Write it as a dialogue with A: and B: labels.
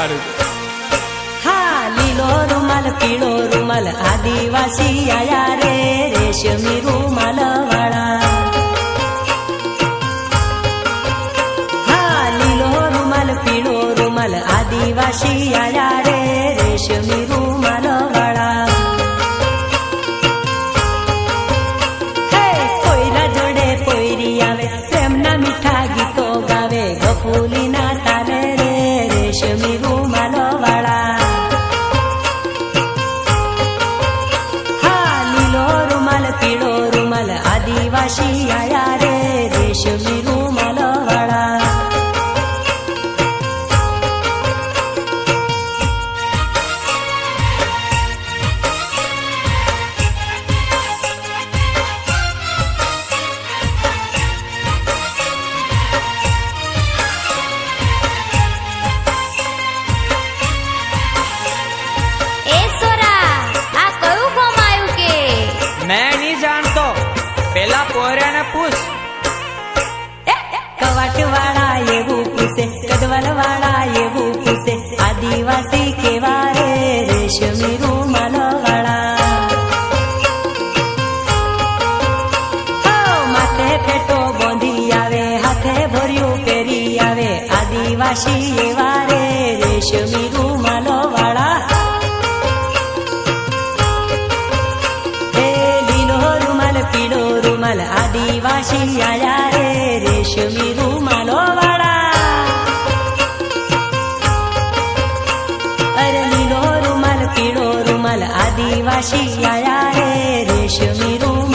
A: સારું.
B: હા લીલો રૂમાલ પીળો રૂમાલ આદિવાસી આયા રે રેશમી રૂમાલ વાળા. હા લીલો રૂમાલ પીળો રૂમાલ આદિવાસી આયા રે રેશમી રૂમાલ વાળા. હે કોઈરા જોડે કોઈરી આવે પ્રેમના મીઠા ગીતો ગાવે ગફુલીના તાલે રે રેશમી રૂમાલ વાળા. પીળો રૂમાલ આદિવાસી આયા રે રેશમી રૂમાલ વાળા.
A: मैं नहीं जानतो, पेला पोऱ्याने पूछ.
B: कवाट वाળા એવું પૂછે કદવલ વાળા એવું પૂછે આદિવાસી કેવા રે રેશમી રૂમાલ વાળા. માથે ફેટો બોંધી આવે હાથે ભર્યું પહેરી આવે આદિવાસી એવા રે રેશમી રૂમાલ વાળા. પીળો રૂમાલ આદિવાસી આયા રે રેશમી રૂમાલો વાળા. અરે લીલો રૂમાલ પીળો રૂમાલ આદિવાસી આયા રે રેશમી રૂમાલ